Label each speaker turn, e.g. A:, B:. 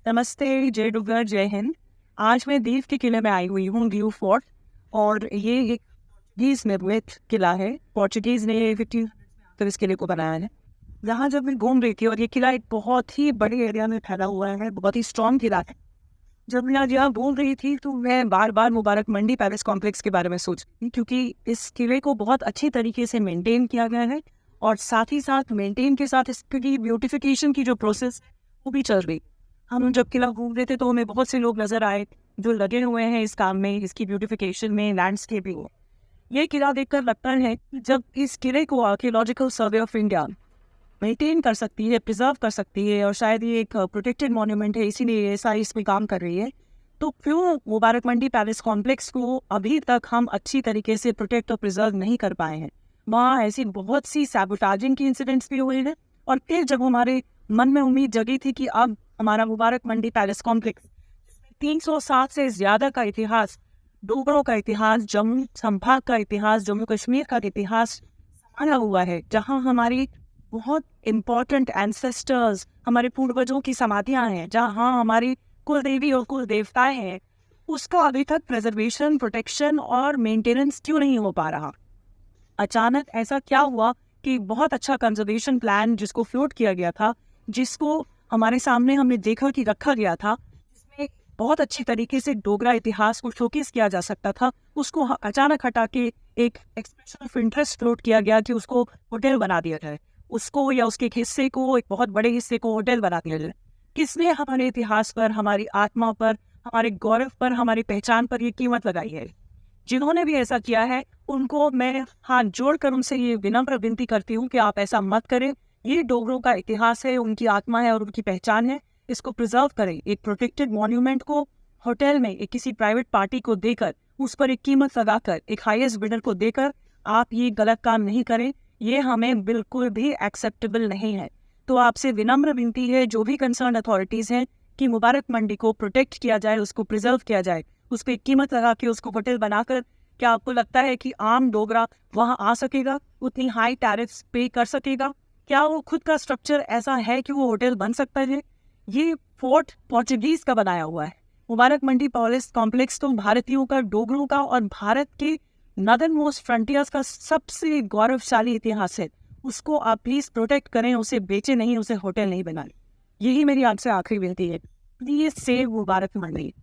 A: नमस्ते, जय डुग्गर, जय हिंद। आज मैं दीव के किले में आई हुई हूँ, दीव फोर्ट। और ये एक पोर्चुगीज निर्मित किला है। पोर्चुगीज ने 1500 इस किले को बनाया है। जहाँ जब मैं घूम रही थी, और ये किला एक बहुत ही बड़े एरिया में फैला हुआ है, बहुत ही स्ट्रॉन्ग किला है। जब मैं आज यहाँ घूम रही थी तो मैं बार बार मुबारक मंडी पैलेस कॉम्प्लेक्स के बारे में सोच रही थी, क्योंकि इस किले को बहुत अच्छी तरीके से मेंटेन किया गया है। और साथ ही साथ मेंटेन के साथ इसकी ब्यूटिफिकेशन की जो प्रोसेस वो भी चल रही। हम जब किला घूम रहे थे तो हमें बहुत से लोग नजर आए जो लगे हुए हैं इस काम में, इसकी ब्यूटिफिकेशन में, लैंडस्केपिंग में। ये किला देखकर लगता है कि जब इस किले को archaeological survey of India maintain कर सकती है, प्रिजर्व कर सकती है, और शायद ये एक प्रोटेक्टेड मॉन्यूमेंट है, इसीलिए एसआई इसमें काम कर रही है, तो क्यों मुबारक मंडी पैलेस कॉम्प्लेक्स को अभी तक हम अच्छी तरीके से प्रोटेक्ट और प्रिजर्व नहीं कर पाए हैं। वहाँ ऐसी बहुत सी सैबोटाजिंग की इंसिडेंट्स भी हुए हैं। और फिर जब हमारे मन में उम्मीद जगी थी कि अब हमारा मुबारक मंडी पैलेस कॉम्प्लेक्स 307 से ज्यादा का इतिहास, डोगरों का इतिहास, जम्मू संभाग का इतिहास, जम्मू कश्मीर का इतिहास समाया हुआ है, जहाँ हमारी बहुत इम्पोर्टेंट एंसेस्टर्स, हमारे पूर्वजों की समाधियां हैं, जहाँ हमारी कुल देवी और कुल देवताएं हैं, उसका अभी तक प्रिजर्वेशन, प्रोटेक्शन और मेंटेनेंस क्यों नहीं हो पा रहा। अचानक ऐसा क्या हुआ कि बहुत अच्छा कंजर्वेशन प्लान जिसको फ्लोट किया गया था, जिसको हमारे सामने हमने देखा कि रखा गया था, जिसमें बहुत अच्छी तरीके से डोगरा इतिहास को शोकेस किया जा सकता था, उसको अचानक हटा के एक एक्सप्रेशन ऑफ इंटरेस्ट फ्लोट किया गया कि उसको होटल बना दिया जाए, उसको या उसके एक हिस्से को, एक बहुत बड़े हिस्से को होटल बना दिया जाए। किसने हमारे इतिहास पर, हमारी आत्मा पर, हमारे गौरव पर, हमारी पहचान पर ये कीमत लगाई है? जिन्होंने भी ऐसा किया है उनको मैं हाथ जोड़कर उनसे ये विनम्र विनती करती हूँ कि आप ऐसा मत करें। ये डोगरों का इतिहास है, उनकी आत्मा है और उनकी पहचान है, इसको प्रिजर्व करें। एक प्रोटेक्टेड मॉन्यूमेंट को होटल में एक किसी प्राइवेट पार्टी को देकर, उस पर एक कीमत लगाकर, एक हाईएस्ट बिडर को देकर आप ये गलत काम नहीं करें। ये हमें बिल्कुल भी एक्सेप्टेबल नहीं है। तो आपसे विनम्र विनती है, जो भी कंसर्न अथॉरिटीज़ हैं, कि मुबारक मंडी को प्रोटेक्ट किया जाए, उसको प्रिजर्व किया जाए, उस पर कीमत लगा के उसको होटल बनाकर। क्या आपको लगता है कि आम डोगरा वहां आ सकेगा, उतनी हाई टैरिफ्स पे कर सकेगा? क्या वो खुद का स्ट्रक्चर ऐसा है कि वो होटल बन सकता है? ये फोर्ट पोर्चुगीज का बनाया हुआ है। मुबारक मंडी पैलेस कॉम्प्लेक्स तो भारतीयों का, डोगरों का और भारत के नदर्न मोस्ट फ्रंटियर्स का सबसे गौरवशाली इतिहास है। उसको आप प्लीज प्रोटेक्ट करें, उसे बेचे नहीं, उसे होटल नहीं बनाए। यही मेरी आपसे आखिरी विनती है। Please save Mubarak Mandi.